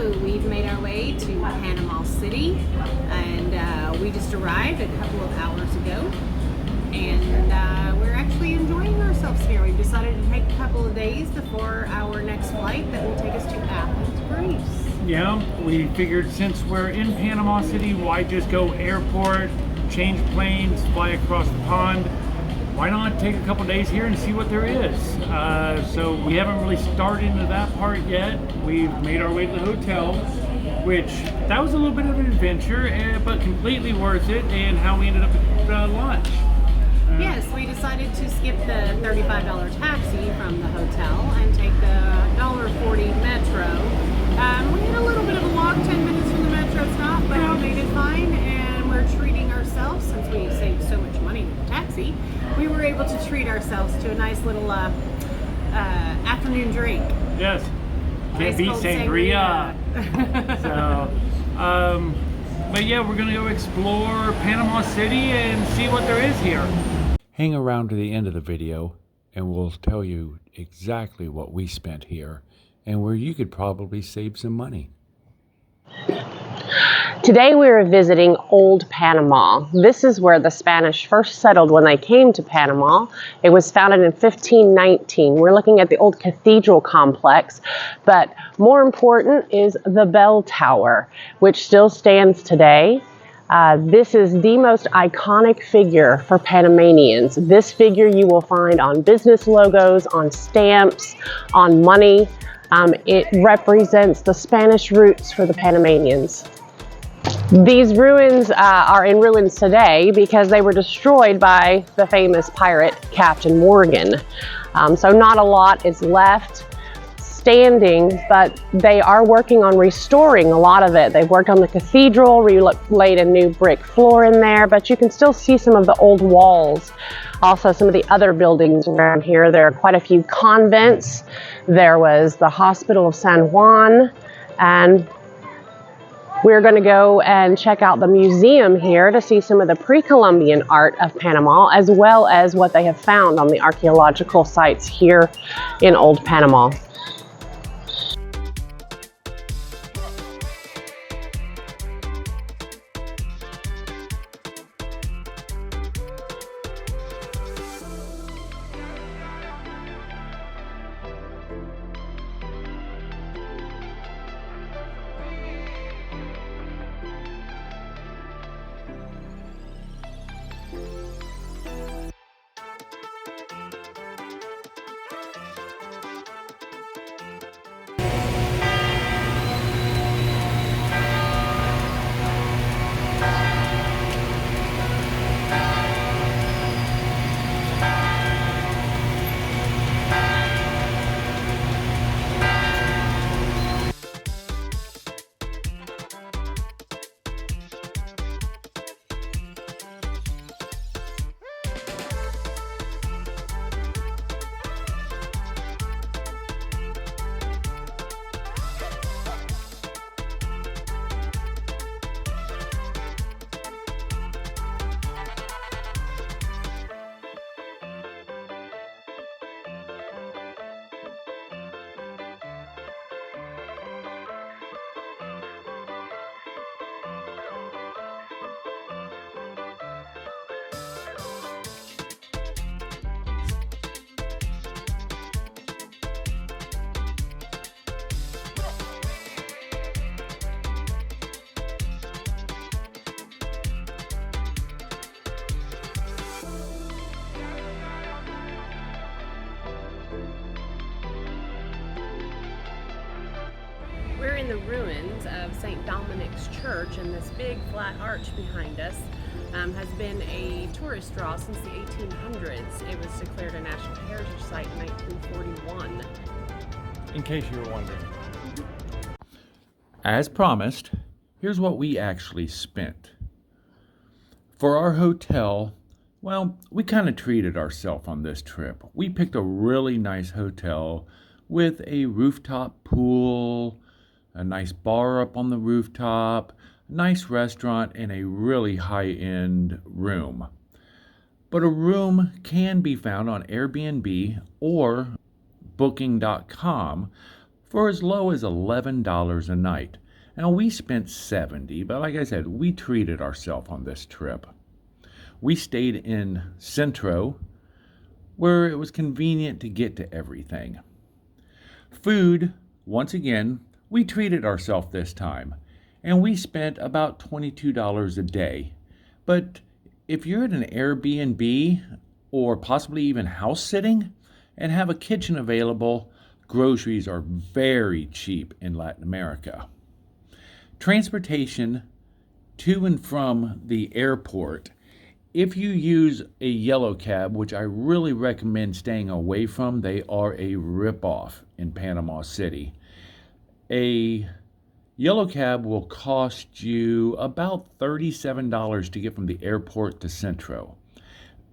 So we've made our way to Panama City, and we just arrived a couple of hours ago, and we're actually enjoying ourselves here. We've decided to take a couple of days before our next flight that will take us to Athens, Greece. Yeah, we figured since we're in Panama City, why just go airport, change planes, fly across the pond? Why not take a couple days here and see what there is? So we haven't really started into that part yet. We've made our way to the hotel, which that was a little bit of an adventure, but completely worth it, and how we ended up at lunch. Yes, we decided to skip the $35 taxi from the hotel and take the $1.40 metro. We had a little bit of a walk, 10 minutes from the metro stop, but we made it fine, and we're treating ourselves, since we saved so much money with the taxi, we were able to treat ourselves to a nice little afternoon drink. Yes, can't Ice beat cold sangria. But yeah, we're gonna go explore Panama City and see what there is here. Hang around to the end of the video and we'll tell you exactly what we spent here and where you could probably save some money. Today we are visiting Old Panama. This is where the Spanish first settled when they came to Panama. It was founded in 1519. We're looking at the old cathedral complex, but more important is the bell tower, which still stands today. This is the most iconic figure for Panamanians. This figure you will find on business logos, on stamps, on money. It represents the Spanish roots for the Panamanians. These ruins are in ruins today because they were destroyed by the famous pirate Captain Morgan. So not a lot is left standing, but they are working on restoring a lot of it. They've worked on the cathedral, laid a new brick floor in there, but you can still see some of the old walls. Also some of the other buildings around here. There are quite a few convents. There was the Hospital of San Juan, and we're going to go and check out the museum here to see some of the pre-Columbian art of Panama, as well as what they have found on the archaeological sites here in Old Panama. We're in the ruins of St. Dominic's Church, and this big flat arch behind us has been a tourist draw since the 1800s. It was declared a National Heritage Site in 1941. In case you were wondering. As promised, here's what we actually spent. For our hotel, well, we kind of treated ourselves on this trip. We picked a really nice hotel with a rooftop pool, a nice bar up on the rooftop, a nice restaurant, and a really high-end room. But a room can be found on Airbnb or Booking.com for as low as $11 a night. Now, we spent $70, but like I said, we treated ourselves on this trip. We stayed in Centro, where it was convenient to get to everything. Food, once again, we treated ourselves this time, and we spent about $22 a day. But if you're at an Airbnb or possibly even house sitting and have a kitchen available, groceries are very cheap in Latin America. Transportation to and from the airport, if you use a yellow cab, which I really recommend staying away from, they are a ripoff in Panama City. A yellow cab will cost you about $37 to get from the airport to Centro.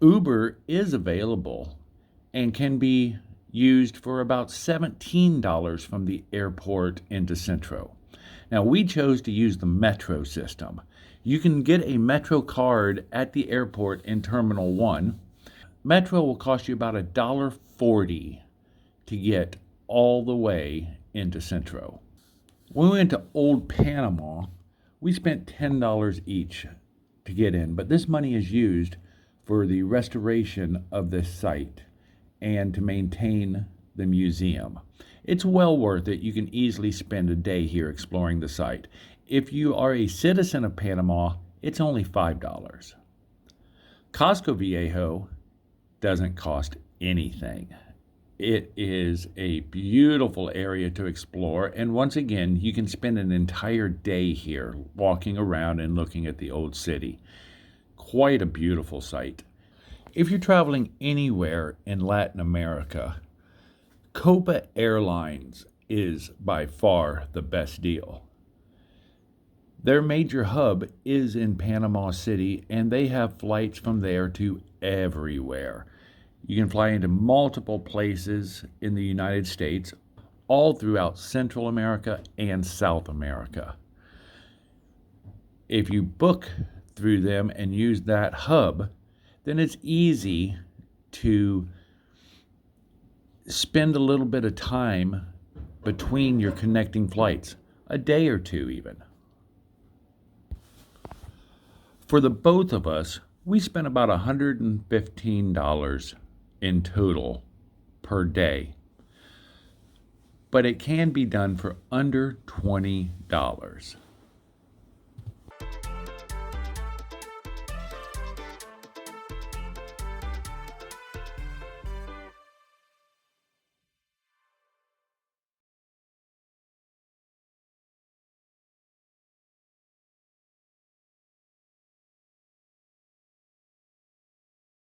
Uber is available and can be used for about $17 from the airport into Centro. Now, we chose to use the Metro system. You can get a Metro card at the airport in Terminal 1. Metro will cost you about $1.40 to get all the way into Centro. When we went to Old Panama, we spent $10 each to get in, but this money is used for the restoration of this site and to maintain the museum. It's well worth it. You can easily spend a day here exploring the site. If you are a citizen of Panama, it's only $5. Casco Viejo doesn't cost anything. It is a beautiful area to explore, and once again, you can spend an entire day here walking around and looking at the old city. Quite a beautiful sight. If you're traveling anywhere in Latin America, Copa Airlines is by far the best deal. Their major hub is in Panama City, and they have flights from there to everywhere. You can fly into multiple places in the United States, all throughout Central America and South America. If you book through them and use that hub, then it's easy to spend a little bit of time between your connecting flights, a day or two even. For the both of us, we spent about $115 in total per day, but it can be done for under $20.